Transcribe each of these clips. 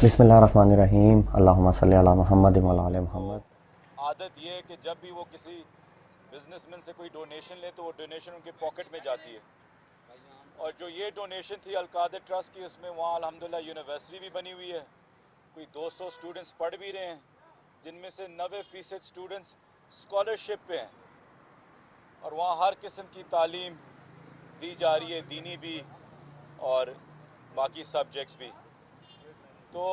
बिस्मिल्लाहिर्रहमानिर्रहीम अल्लाहुम्मा सल्ली अला मुहम्मद व अला आलि मुहम्मद। आदत ये है कि जब भी वो किसी बिजनेसमैन से कोई डोनेशन ले तो वो डोनेशन उनके पॉकेट में जाती है। और जो ये डोनेशन थी अलकादर ट्रस्ट की, उसमें वहाँ अल्हम्दुलिल्लाह यूनिवर्सिटी भी बनी हुई है, कोई 200 स्टूडेंट्स पढ़ भी रहे हैं, जिनमें से 90% स्टूडेंट्स स्कॉलरशिप पे हैं, और वहाँ हर किस्म की तालीम दी जा रही है, दीनी भी और बाकी सब्जेक्ट्स भी। तो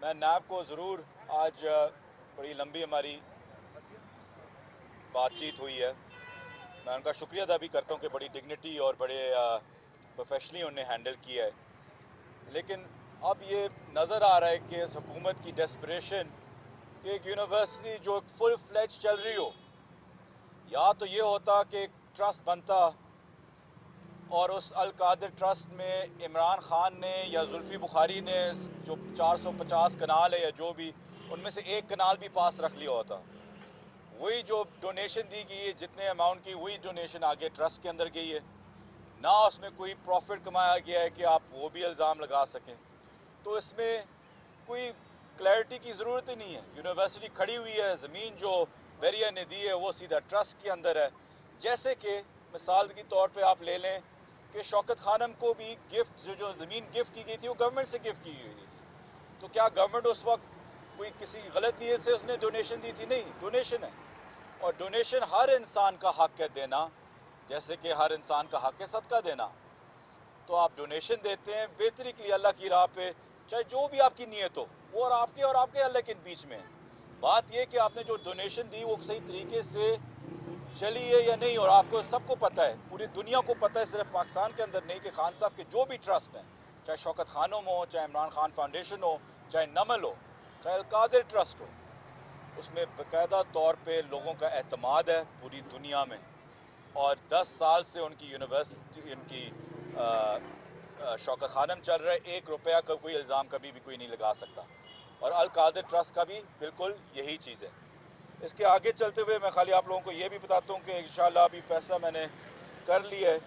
मैं नैब को ज़रूर आज बड़ी लंबी हमारी बातचीत हुई है, मैं उनका शुक्रिया अदा भी करता हूँ कि बड़ी डिग्निटी और बड़े प्रोफेशनली उन्हें हैंडल किया है। लेकिन अब ये नज़र आ रहा है कि इस हुकूमत की डेस्परेशन कि एक यूनिवर्सिटी जो फुल फ्लेज चल रही हो, या तो ये होता कि एक ट्रस्ट बनता और उस अलकादर ट्रस्ट में इमरान खान ने या जुल्फी बुखारी ने जो 450 कनाल है या जो भी, उनमें से एक कनाल भी पास रख लिया होता। वही जो डोनेशन दी गई है, जितने अमाउंट की, वही डोनेशन आगे ट्रस्ट के अंदर गई है, ना उसमें कोई प्रॉफिट कमाया गया है कि आप वो भी इल्ज़ाम लगा सकें। तो इसमें कोई क्लैरिटी की ज़रूरत ही नहीं है। यूनिवर्सिटी खड़ी हुई है, ज़मीन जो वेरिया ने दी है वो सीधा ट्रस्ट के अंदर है। जैसे कि मिसाल के तौर पे आप ले लें कि शौकत खानम को भी गिफ्ट जो ज़मीन गिफ्ट की गई थी वो गवर्नमेंट से गिफ्ट की गई थी। तो क्या गवर्नमेंट उस वक्त कोई किसी गलत नीयत से उसने डोनेशन दी थी? नहीं, डोनेशन है। और डोनेशन हर इंसान का हक है देना, जैसे कि हर इंसान का हक है सदका देना। तो आप डोनेशन देते हैं बेहतरी के लिए अल्लाह की राह पे, चाहे जो भी आपकी नीयत हो, वो और आपके अल्लाह के बीच में है। बात यह कि आपने जो डोनेशन दी वो सही तरीके से चली है या नहीं, और आपको सबको पता है, पूरी दुनिया को पता है, सिर्फ पाकिस्तान के अंदर नहीं, कि खान साहब के जो भी ट्रस्ट हैं, चाहे शौकत खानम हो, चाहे इमरान खान फाउंडेशन हो, चाहे नमल हो, चाहे अलकादर ट्रस्ट हो, उसमें बाकायदा तौर पे लोगों का एतमाद है पूरी दुनिया में। और 10 साल से उनकी यूनिवर्सिटी, उनकी शौकत खानम चल रहा है, 1 रुपया का कोई इल्ज़ाम कभी भी कोई नहीं लगा सकता। और अलकादर ट्रस्ट का भी बिल्कुल यही चीज़ है। इसके आगे चलते हुए मैं खाली आप लोगों को ये भी बताता हूँ कि इंशाल्लाह अभी फैसला मैंने कर लिया है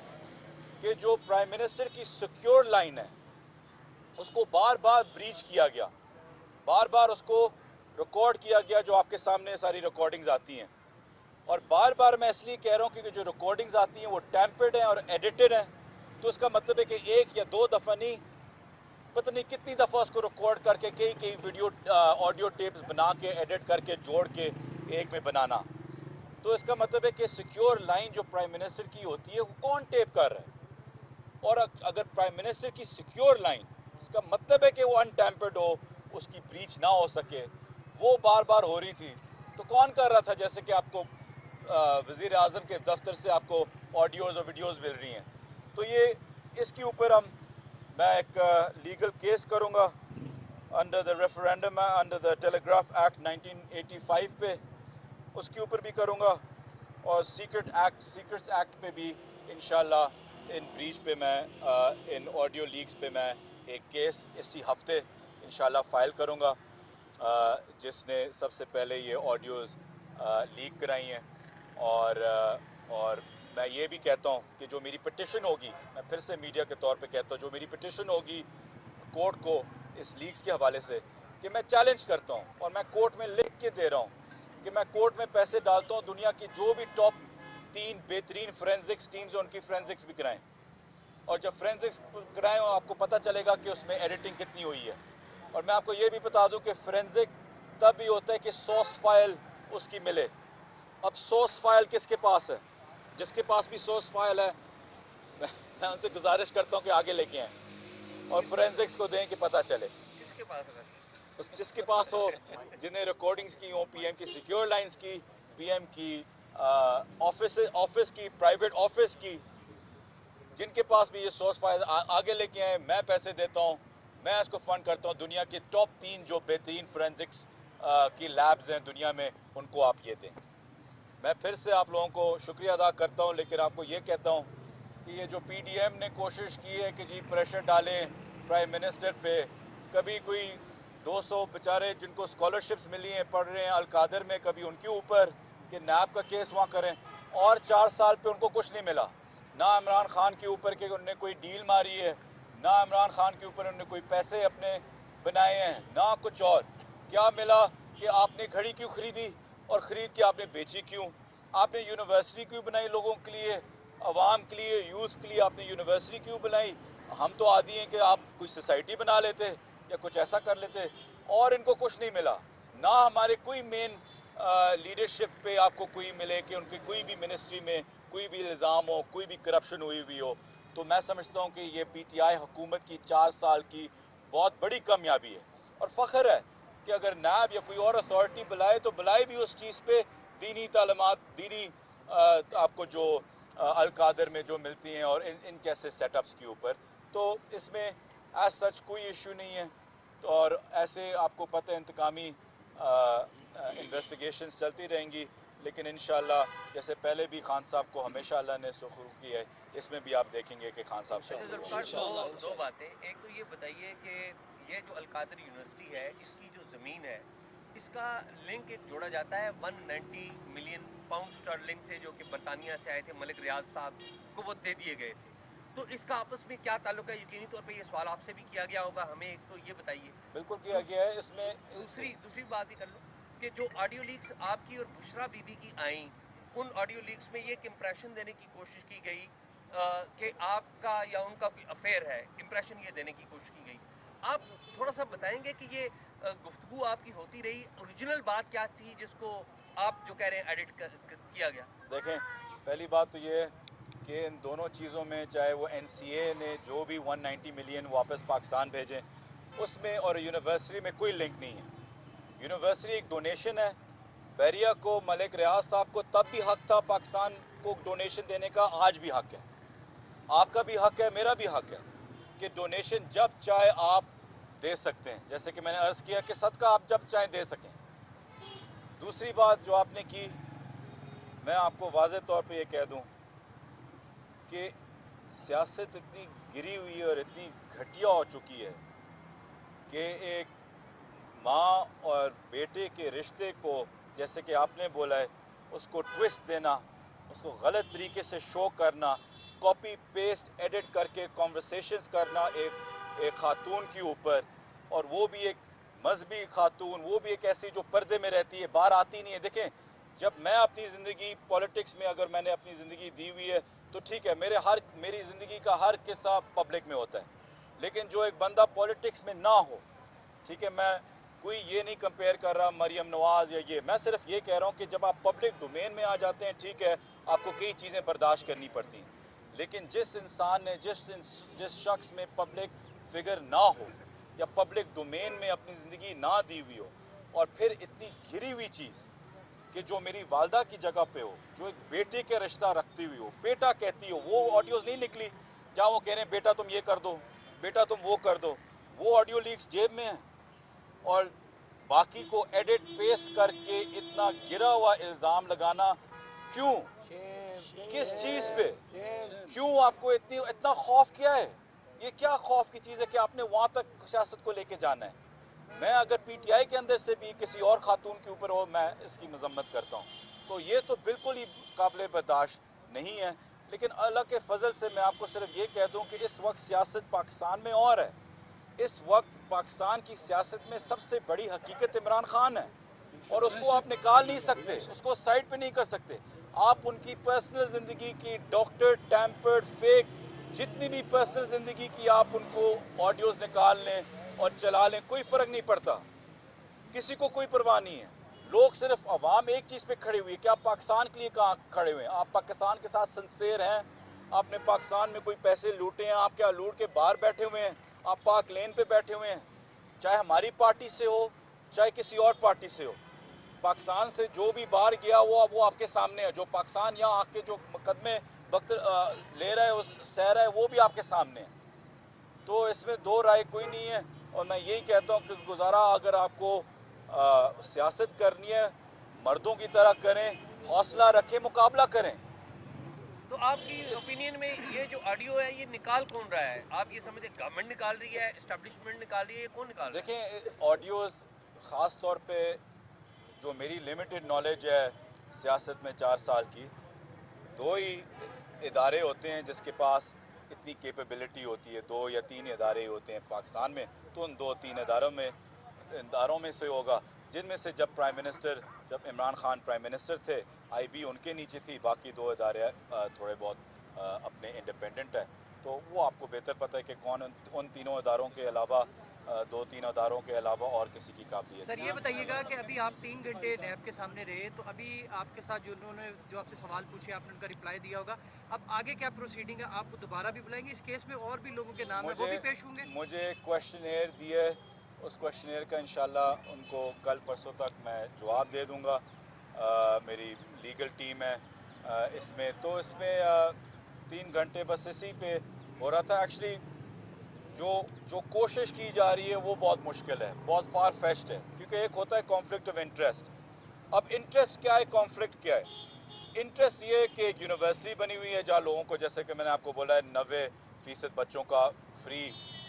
कि जो प्राइम मिनिस्टर की सिक्योर लाइन है उसको बार बार ब्रीच किया गया, बार बार उसको रिकॉर्ड किया गया, जो आपके सामने सारी रिकॉर्डिंग्स आती हैं। और बार बार मैं इसलिए कह रहा हूँ क्योंकि जो रिकॉर्डिंग्स आती हैं वो टैंपर्ड हैं और एडिटेड हैं। तो इसका मतलब है कि 1 या 2 दफ़ा नहीं, पता नहीं कितनी दफ़ा उसको रिकॉर्ड करके कई कई वीडियो ऑडियो टेप्स बना के एडिट करके जोड़ के एक में बनाना। तो इसका मतलब है कि सिक्योर लाइन जो प्राइम मिनिस्टर की होती है वो कौन टेप कर रहा है? और अगर प्राइम मिनिस्टर की सिक्योर लाइन, इसका मतलब है कि वो अनटैम्पर्ड हो, उसकी ब्रीच ना हो सके, वो बार बार हो रही थी, तो कौन कर रहा था? जैसे कि आपको वज़ीर आज़म के दफ्तर से आपको ऑडियोज़ और वीडियोज़ मिल रही हैं। तो ये इसके ऊपर मैं एक लीगल केस करूँगा under the referendum, under the telegraph act 1985 पे, उसके ऊपर भी करूँगा, और सीक्रेट्स एक्ट पे भी इंशाल्लाह इन ब्रीच पे मैं इन ऑडियो लीक्स पे मैं एक केस इसी हफ्ते इंशाल्लाह फ़ाइल करूँगा, जिसने सबसे पहले ये ऑडियोज़ लीक कराई हैं। और मैं ये भी कहता हूँ कि जो मेरी पिटिशन होगी, मैं फिर से मीडिया के तौर पे कहता हूँ, जो मेरी पिटिशन होगी कोर्ट को इस लीक्स के हवाले से, कि मैं चैलेंज करता हूँ और मैं कोर्ट में लिख के दे रहा हूँ कि मैं कोर्ट में पैसे डालता हूँ दुनिया की जो भी टॉप 3 बेहतरीन फोरेंसिक्स टीम्स हैं उनकी फोरेंसिक्स भी कराएं, और जब फोरेंसिक्स कराएं आपको पता चलेगा कि उसमें एडिटिंग कितनी हुई है। और मैं आपको ये भी बता दूं कि फोरेंसिक तब भी होता है कि सोर्स फाइल उसकी मिले। अब सोर्स फाइल किसके पास है? जिसके पास भी सोर्स फाइल है, मैं उनसे गुजारिश करता हूं कि आगे लेके आएं और फोरेंसिक्स को दें कि पता चले। किसके पास है? जिसके पास हो, जिन्हें रिकॉर्डिंग्स की हो, पीएम की सिक्योर लाइंस की, पीएम की ऑफिस की, प्राइवेट ऑफिस की, जिनके पास भी ये सोर्स फाइल आगे लेके आए, मैं पैसे देता हूँ, मैं इसको फंड करता हूँ। दुनिया की टॉप 3 जो बेहतरीन फोरेंसिक्स की लैब्स हैं दुनिया में, उनको आप ये दें। मैं फिर से आप लोगों को शुक्रिया अदा करता हूँ, लेकिन आपको ये कहता हूँ कि ये जो पीडीएम ने कोशिश की है कि जी प्रेशर डालें प्राइम मिनिस्टर पे, कभी कोई 200 बेचारे जिनको स्कॉलरशिप्स मिली हैं, पढ़ रहे हैं अलकादर में, कभी उनके ऊपर कि नैब का केस वहाँ करें, और 4 साल पे उनको कुछ नहीं मिला। ना इमरान खान के ऊपर कि उन्होंने कोई डील मारी है, ना इमरान खान के ऊपर उन्होंने कोई पैसे अपने بنائے ہیں نہ کچھ اور. کیا ملا کہ آپ نے گھڑی کیوں خریدی اور خرید کے آپ نے بیچی کیوں؟ آپ نے یونیورسٹی کیوں بنائی لوگوں کے لیے، عوام کے لیے، یوتھ کے لیے آپ نے یونیورسٹی کیوں بنائی؟ ہم تو عادی ہیں کہ آپ کوئی سوسائٹی بنا لیتے یا کچھ ایسا کر لیتے. اور ان کو کچھ نہیں ملا، نہ ہمارے کوئی مین لیڈرشپ پہ آپ کو کوئی ملے کہ ان کی کوئی بھی منسٹری میں کوئی بھی الزام ہو، کوئی بھی کرپشن ہوئی ہوئی ہو. تو میں سمجھتا ہوں کہ یہ پی ٹی آئی حکومت کی 4 سال کی بہت بڑی کامیابی ہے، اور فخر ہے کہ اگر نیب یا کوئی اور اتھارٹی بلائے تو بلائے بھی اس چیز پہ دینی تعلیمات، دینی آپ کو جو القادر میں جو ملتی ہیں اور ان کیسے سیٹ اپس کے اوپر. تو اس میں ایز سچ کوئی ایشو نہیں ہے. اور ایسے آپ کو پتہ ہے انتقامی انویسٹیگیشنز چلتی رہیں گی، لیکن انشاءاللہ جیسے پہلے بھی خان صاحب کو ہمیشہ اللہ نے سخرو کی ہے، اس میں بھی آپ دیکھیں گے کہ خان صاحب سے دو باتیں. ایک تو یہ بتائیے کہ یہ جو القادر یونیورسٹی ہے اس کی جو زمین ہے اس کا لنک ایک جوڑا جاتا ہے 190 ملین پاؤنڈ سٹرلنگ سے، جو کہ برطانیہ سے آئے تھے، ملک ریاض صاحب کو وہ دے دیے گئے تھے. تو اس کا آپس میں کیا تعلق ہے؟ یقینی طور پہ یہ سوال آپ سے بھی کیا گیا ہوگا، ہمیں ایک تو یہ بتائیے. بالکل کیا گیا ہے. اس میں دوسری بات بھی کر لو کہ جو آڈیو لیکس آپ کی اور بشرا بی بی کی آئیں، ان آڈیو لیکس میں یہ ایک امپریشن دینے کی کوشش کی گئی کہ آپ کا یا ان کا کوئی افیئر ہے، امپریشن یہ دینے کی کوشش کی گئی. آپ تھوڑا سا بتائیں گے کہ یہ گفتگو آپ کی ہوتی رہی، اوریجنل بات کیا تھی جس کو آپ جو کہہ رہے ہیں ایڈٹ کیا گیا؟ دیکھیں، پہلی بات تو یہ ہے کہ ان دونوں چیزوں میں، چاہے وہ این سی اے نے جو بھی 190 ملین واپس پاکستان بھیجیں، اس میں اور یونیورسٹی میں کوئی لنک نہیں ہے. یونیورسٹی ایک ڈونیشن ہے. بحریہ کو، ملک ریاض صاحب کو تب بھی حق تھا پاکستان کو ڈونیشن دینے کا، آج بھی حق ہے. آپ کا بھی حق ہے، میرا بھی حق ہے کہ ڈونیشن جب چاہے آپ دے سکتے ہیں، جیسے کہ میں نے عرض کیا کہ صدقہ آپ جب چاہیں دے سکیں. دوسری بات جو آپ نے کی، میں آپ کو واضح طور پہ یہ کہہ دوں کہ سیاست اتنی گری ہوئی ہے اور اتنی گھٹیا ہو چکی ہے کہ ایک ماں اور بیٹے کے رشتے کو، جیسے کہ آپ نے بولا ہے، اس کو ٹوسٹ دینا، اس کو غلط طریقے سے شو کرنا، کاپی پیسٹ ایڈٹ کر کے کنورسیشنز کرنا ایک خاتون کے اوپر، اور وہ بھی ایک مذہبی خاتون، وہ بھی ایک ایسی جو پردے میں رہتی ہے، باہر آتی نہیں ہے. دیکھیں، جب میں اپنی زندگی پولیٹکس میں اگر میں نے اپنی زندگی دی ہوئی ہے تو ٹھیک ہے، میری زندگی کا ہر قصہ پبلک میں ہوتا ہے. لیکن جو ایک بندہ پولیٹکس میں نہ ہو، ٹھیک ہے، میں کوئی یہ نہیں کمپیئر کر رہا مریم نواز یا یہ، میں صرف یہ کہہ رہا ہوں کہ جب آپ پبلک ڈومین میں آ جاتے ہیں، ٹھیک ہے، آپ کو کئی چیزیں برداشت کرنی پڑتی ہیں. لیکن جس انسان نے، جس شخص میں پبلک فگر نہ ہو یا پبلک ڈومین میں اپنی زندگی نہ دی ہوئی ہو، اور پھر اتنی گری ہوئی چیز کہ جو میری والدہ کی جگہ پہ ہو، جو ایک بیٹے کے رشتہ رکھتی ہوئی ہو، بیٹا کہتی ہو، وہ آڈیوز نہیں نکلی جہاں وہ کہہ رہے ہیں بیٹا تم یہ کر دو، بیٹا تم وہ کر دو. وہ آڈیو لیکس جیب میں ہیں، اور باقی کو ایڈٹ پیسٹ کر کے اتنا گرا ہوا الزام لگانا کیوں؟ کس چیز پہ؟ کیوں آپ کو اتنا خوف کیا ہے؟ یہ کیا خوف کی چیز ہے کہ آپ نے وہاں تک سیاست کو لے کے جانا ہے؟ میں اگر پی ٹی آئی کے اندر سے بھی کسی اور خاتون کے اوپر ہو، میں اس کی مذمت کرتا ہوں. تو یہ تو بالکل ہی قابل برداشت نہیں ہے. لیکن اللہ کے فضل سے میں آپ کو صرف یہ کہہ دوں کہ اس وقت سیاست پاکستان میں اور ہے. اس وقت پاکستان کی سیاست میں سب سے بڑی حقیقت عمران خان ہے، اور اس کو آپ نکال نہیں سکتے، اس کو سائڈ پہ نہیں کر سکتے. آپ ان کی پرسنل زندگی کی ڈاکٹر ٹیمپرڈ فیک جتنی بھی پرسنل زندگی کی آپ ان کو آڈیوز نکال لیں اور چلا لیں، کوئی فرق نہیں پڑتا، کسی کو کوئی پرواہ نہیں ہے. لوگ صرف عوام ایک چیز پہ کھڑے ہوئی ہے کہ آپ پاکستان کے لیے کہاں کھڑے ہوئے ہیں؟ آپ پاکستان کے ساتھ سنسیر ہیں؟ آپ نے پاکستان میں کوئی پیسے لوٹے ہیں؟ آپ کیا لوٹ کے باہر بیٹھے ہوئے ہیں؟ آپ پاک لین پہ بیٹھے ہوئے ہیں؟ چاہے ہماری پارٹی سے ہو، چاہے کسی اور پارٹی سے ہو، پاکستان سے جو بھی باہر گیا وہ آپ کے سامنے ہے. جو پاکستان یہاں آ کے جو مقدمے لے رہا ہے، سہ رہا ہے، وہ بھی آپ کے سامنے ہے. تو اس میں دو رائے کوئی نہیں ہے. اور میں یہی کہتا ہوں کہ گزارا اگر آپ کو سیاست کرنی ہے، مردوں کی طرح کریں، حوصلہ رکھیں، مقابلہ کریں. تو آپ کی اوپینین میں یہ جو آڈیو ہے یہ نکال کون رہا ہے؟ آپ یہ سمجھتے گورنمنٹ نکال رہی ہے، اسٹیبلشمنٹ نکال رہی ہے، یہ کون نکال رہا ہے؟ دیکھیں، آڈیوز خاص طور پہ جو میری لمیٹڈ نالج ہے سیاست میں 4 سال کی، 2 ہی ادارے ہوتے ہیں جس کے پاس इतनी कैपेबिलिटी होती है, 2 या 3 इदारे होते हैं पाकिस्तान में, तो उन 2-3 इदारों में से होगा, जिनमें से जब इमरान खान प्राइम मिनिस्टर थे, IB उनके नीचे थी, बाकी 2 इदारे थोड़े बहुत अपने इंडिपेंडेंट है। तो वो आपको बेहतर पता है कि कौन उन तीनों इदारों के अलावा 2-3 इदारों के अलावा और किसी की काबिलियत। सर ये बताइएगा कि अभी आप 3 घंटे नैब के सामने रहे, तो अभी आपके साथ जो आपसे सवाल पूछे आपने उनका रिप्लाई दिया होगा, अब आगे क्या प्रोसीडिंग है? आपको दोबारा भी बुलाएंगे? इस केस में और भी लोगों के नाम है, वो भी पेश होंगे? मुझे क्वेश्चनेयर दिए, उस क्वेश्चनेयर का इंशाल्लाह उनको कल परसों तक मैं जवाब दे दूंगा। मेरी लीगल टीम है इसमें, तो इसमें 3 घंटे बस इसी पे हो रहा था। एक्चुअली जो कोशिश की जा रही है वो बहुत मुश्किल है, बहुत फार फेच्ड है, क्योंकि एक होता है कॉन्फ्लिक्ट ऑफ इंटरेस्ट। अब इंटरेस्ट क्या है, कॉन्फ्लिक्ट क्या है? इंटरेस्ट ये है कि एक यूनिवर्सिटी बनी हुई है जहाँ लोगों को, जैसे कि मैंने आपको बोला है, 90% बच्चों का फ्री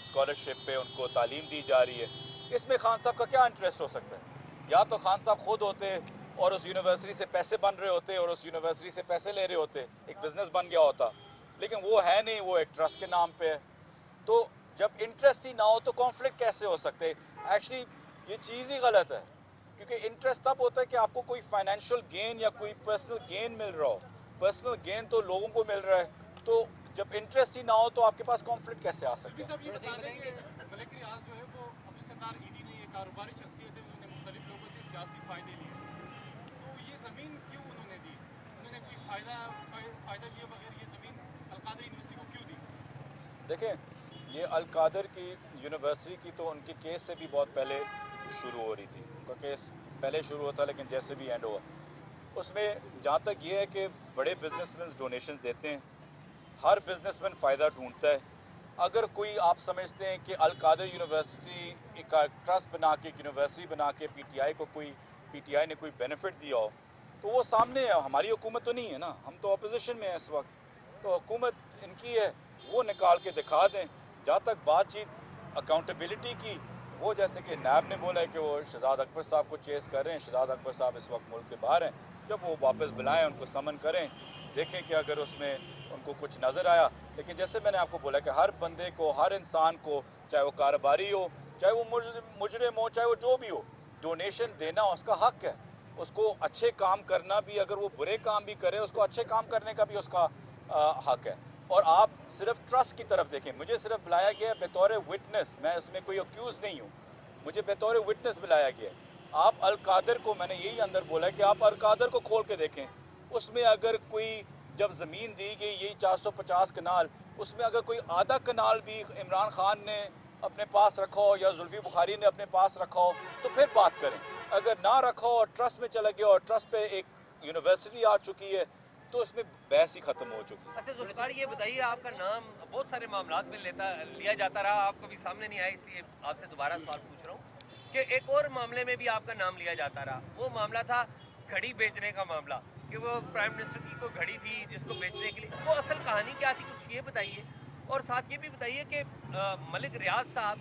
स्कॉलरशिप पे उनको तालीम दी जा रही है। इसमें खान साहब का क्या इंटरेस्ट हो सकता है? या तो खान साहब खुद होते और उस यूनिवर्सिटी से पैसे बन रहे होते और उस यूनिवर्सिटी से पैसे ले रहे होते, एक बिजनेस बन गया होता, लेकिन वो है नहीं, वो एक ट्रस्ट के नाम पे है। तो जब इंटरेस्ट ही ना हो तो कॉन्फ्लिक्ट कैसे हो सकते हैं? एक्चुअली ये चीज़ ही गलत है, क्योंकि इंटरेस्ट तब होता है कि आपको कोई फाइनेंशियल गेन या कोई पर्सनल गेन मिल रहा हो। पर्सनल गेन तो लोगों को मिल रहा है, तो जब इंटरेस्ट ही ना हो तो आपके पास कॉन्फ्लिक्ट कैसे आ सकता है? ये बता दें कि मलिक रियाज जो है वो अब्दुल सत्तार ईदी ने, ये कारोबारी शख्सियत है, उन्होंने मुख्तलिफ लोगों से सियासी फ़ायदे लिए, तो ये ज़मीन क्यों उन्होंने दी? उन्होंने कोई फ़ायदा लिए बगैर ये ज़मीन अलकादर यूनिवर्सिटी को क्यों दी? देखें, ये अलकादर की यूनिवर्सिटी की तो उनके केस से भी बहुत पहले शुरू हो रही थी, उनका केस पहले शुरू होता, लेकिन जैसे भी एंड हुआ उसमें जहाँ तक ये है कि बड़े बिजनेसमैन डोनेशंस देते हैं, हर बिजनेसमैन फ़ायदा ढूंढता है। अगर कोई आप समझते हैं कि अलकादर यूनिवर्सिटी का ट्रस्ट बना के, एक यूनिवर्सिटी बना के PTI ने कोई बेनिफिट दिया हो, तो वो सामने है। हमारी हुकूमत तो नहीं है ना, हम तो अपोजिशन में हैं इस वक्त, तो हुकूमत इनकी है, वो निकाल के दिखा दें। जहाँ तक बातचीत अकाउंटेबिलिटी की, वो जैसे कि नैब ने बोला है कि वो शहजाद अकबर साहब को चेस कर रहे हैं। शहजाद अकबर साहब इस वक्त मुल्क के बाहर हैं, जब वो वापस बुलाएं, उनको समन करें, देखें कि अगर उसमें उनको कुछ नज़र आया। लेकिन जैसे मैंने आपको बोला कि हर बंदे को, हर इंसान को, चाहे वो कारोबारी हो, चाहे वो मुजरिम हो, चाहे वो जो भी हो, डोनेशन देना उसका हक है। उसको अच्छे काम करना भी, अगर वो बुरे काम भी करे, उसको अच्छे काम करने का भी उसका हक है। और आप सिर्फ ट्रस्ट की तरफ देखें, मुझे सिर्फ बुलाया गया है बतौर विटनेस, मैं इसमें कोई अक्यूज़ नहीं हूँ, मुझे बतौर विटनेस बुलाया गया है। आप अलकादर को, मैंने यही अंदर बोला है कि आप अलकादर को खोल के देखें, उसमें अगर कोई, जब ज़मीन दी गई यही 450 कनाल, उसमें अगर कोई आधा कनाल भी इमरान खान ने अपने पास रखा हो या जुल्फी बुखारी ने अपने पास रखा हो तो फिर बात करें। अगर ना रखा हो और ट्रस्ट में चला गया और ट्रस्ट पे एक यूनिवर्सिटी आ चुकी है, तो उसमें बहस ही खत्म हो चुकी है। अच्छा जुल्फिकार, ये बताइए, आपका नाम बहुत सारे मामलात में लिया जाता रहा, आप कभी सामने नहीं आए, इसलिए आपसे दोबारा सवाल पूछ रहा हूँ कि एक और मामले में भी आपका नाम लिया जाता रहा। वो मामला था घड़ी बेचने का मामला, कि वो प्राइम मिनिस्टर की कोई घड़ी थी जिसको बेचने के लिए, वो असल कहानी क्या थी, कुछ ये बताइए। और साथ ये भी बताइए कि मलिक रियाज साहब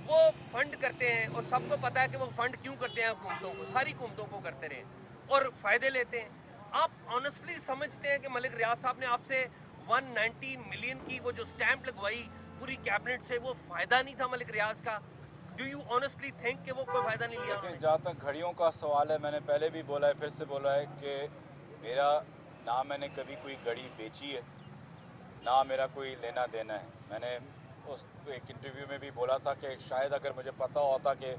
वो फंड करते हैं, और सबको पता है कि वो फंड क्यों करते हैं, हुकूमतों को, सारी हुकूमतों को करते रहे, और फायदे लेते हैं। आप ऑनेस्टली समझते हैं कि मलिक रियाज साहब ने आपसे 190 मिलियन की वो जो स्टैंप लगवाई पूरी कैबिनेट से, वो फायदा नहीं था मलिक रियाज का? डू यू ऑनेस्टली थिंक कि वो कोई फायदा नहीं लिया? लेकिन जहाँ तक घड़ियों का सवाल है, मैंने पहले भी बोला है, फिर से बोला है कि मेरा ना मैंने कभी कोई घड़ी बेची है, ना मेरा कोई लेना देना है। मैंने उस एक इंटरव्यू में भी बोला था कि शायद अगर मुझे पता होता कि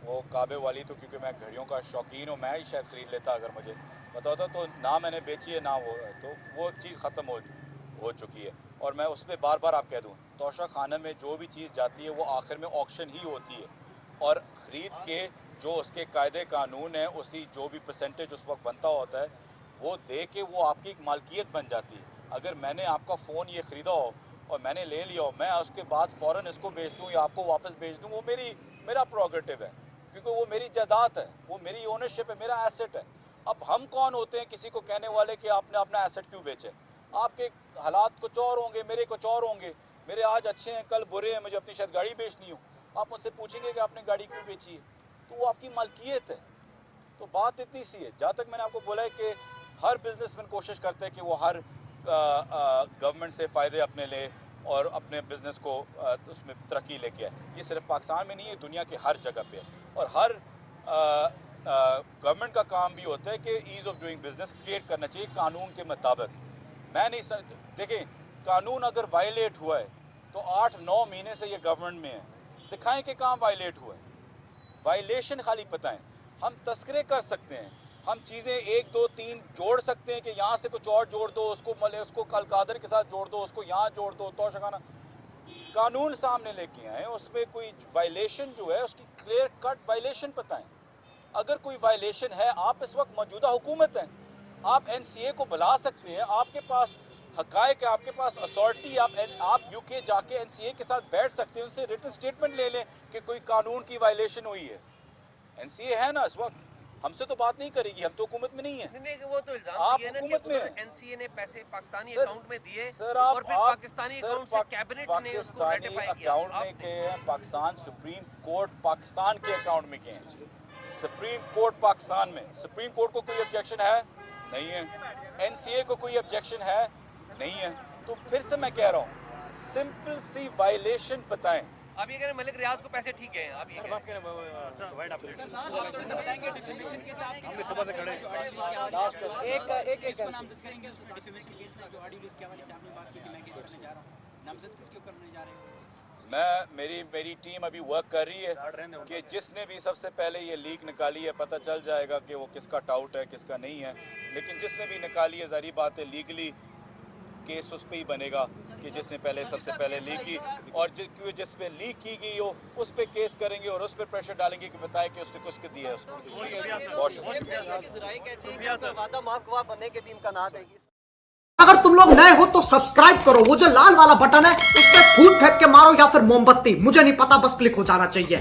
वो काबे वाली, तो क्योंकि मैं घड़ियों का शौकीन हूँ, मैं ही शायद ख़रीद लेता अगर मुझे पता होता। तो ना मैंने बेची है, ना वो चीज़ ख़त्म हो चुकी है। और मैं उस पर बार बार आप कह दूँ, तोशा खाना में जो भी चीज़ जाती है वो आखिर में ऑक्शन ही होती है, और ख़रीद के जो उसके कायदे कानून है, उसी जो भी परसेंटेज उस वक्त बनता होता है, वो दे के वो आपकी एक मालकियत बन जाती है। अगर मैंने आपका फ़ोन ये ख़रीदा हो और मैंने ले लिया हो, मैं उसके बाद फ़ौरन इसको बेच दूँ या आपको वापस भेज दूँ, वो मेरा प्रोग्रेटिव है, क्योंकि वो मेरी जायदाद है, वो मेरी ओनरशिप है, मेरा एसेट है। अब हम कौन होते हैं किसी को कहने वाले कि आपने अपना एसेट क्यों बेचे? आपके हालात कुछ और होंगे, मेरे कुछ और होंगे, मेरे आज अच्छे हैं, कल बुरे हैं, मुझे अपनी शायद गाड़ी बेचनी हो, आप मुझसे पूछेंगे कि आपने गाड़ी क्यों बेची है, तो वो आपकी मालकियत है। तो बात इतनी सी है। जहाँ तक मैंने आपको बोला है कि हर बिजनेसमैन कोशिश करते हैं कि वो हर गवर्नमेंट से फ़ायदे अपने ले, اور اپنے بزنس کو اس میں ترقی لے کے آئے. یہ صرف پاکستان میں نہیں ہے, دنیا کے ہر جگہ پہ ہے. اور ہر گورنمنٹ کا کام بھی ہوتا ہے کہ as of doing business create کرنا چاہیے قانون کے مطابق. میں نہیں دیکھیں, قانون اگر وائلیٹ ہوا ہے تو 8-9 مہینے سے یہ گورنمنٹ میں ہے, دکھائیں کہ کام وائلیٹ ہوا ہے. وائلیشن خالی بتائیں. ہم تذکرے کر سکتے ہیں, ہم چیزیں 1 2 3 جوڑ سکتے ہیں کہ یہاں سے کچھ اور جوڑ دو, اس کو ملے, اس کو القادر کے ساتھ جوڑ دو, اس کو یہاں جوڑ دو, تو شکانہ قانون سامنے لے کے آئیں, اس میں کوئی وائلیشن جو ہے اس کی کلیئر کٹ وائلیشن بتائیں. اگر کوئی وائلیشن ہے, آپ اس وقت موجودہ حکومت ہیں, آپ این سی اے کو بلا سکتے ہیں, آپ کے پاس حقائق ہے, آپ کے پاس اتھارٹی, آپ یو کے جا کے این سی اے کے ساتھ بیٹھ سکتے ہیں, ان سے ریٹن سٹیٹمنٹ لے لیں کہ کوئی قانون کی وائلیشن ہوئی ہے. این سی اے ہے نا اس وقت, ہم سے تو بات نہیں کرے گی, ہم تو حکومت میں نہیں ہیں. نہیں, وہ تو الزام آپ یہ ہے نا حکومت میں کہ ہیں. این سی اے نے پیسے پاکستانی سر- اکاؤنٹ میں دیے سر اور پھر پاکستانی سر اکاؤنٹ سے کیبنٹ نے اس کو پاکستانی ریٹیفائی کیا. اکاؤنٹ میں گئے ہیں, پاکستان سپریم کورٹ پاکستان کے اکاؤنٹ میں گئے ہیں. سپریم کورٹ پاکستان میں, سپریم کورٹ کو کوئی آبجیکشن ہے نہیں ہے, این سی اے کو کوئی آبجیکشن ہے نہیں ہے. تو پھر سے میں کہہ رہا ہوں, سمپل سی وائلیشن بتائیں. آپ یہ کہہ رہے ہیں ملک ریاض کو پیسے ٹھیک ہیں, آپ یہ کہہ رہے ہیں. میری ٹیم ابھی ورک کر رہی ہے کہ جس نے بھی سب سے پہلے یہ لیک نکالی ہے, پتہ چل جائے گا کہ وہ کس کا ٹاؤٹ ہے کس کا نہیں ہے. لیکن جس نے بھی نکالی ہے, ظاہری بات ہے لیگلی کیس اس پہ ہی بنے گا کہ جس نے پہلے سب سے پہلے لیک کی, اور جس پہ لیک کی گئی ہو اس پہ کیس کریں گے اور اس پہ پریشر ڈالیں گے کہ بتائے کہ اس نے کس کو دیا ہے اس کو. بہت شکریہ. اگر تم لوگ نئے ہو تو سبسکرائب کرو, وہ جو لال والا بٹن ہے اس پہ پھوٹ پھینک کے مارو یا پھر موم بتی, مجھے نہیں پتا, بس کلک ہو جانا چاہیے.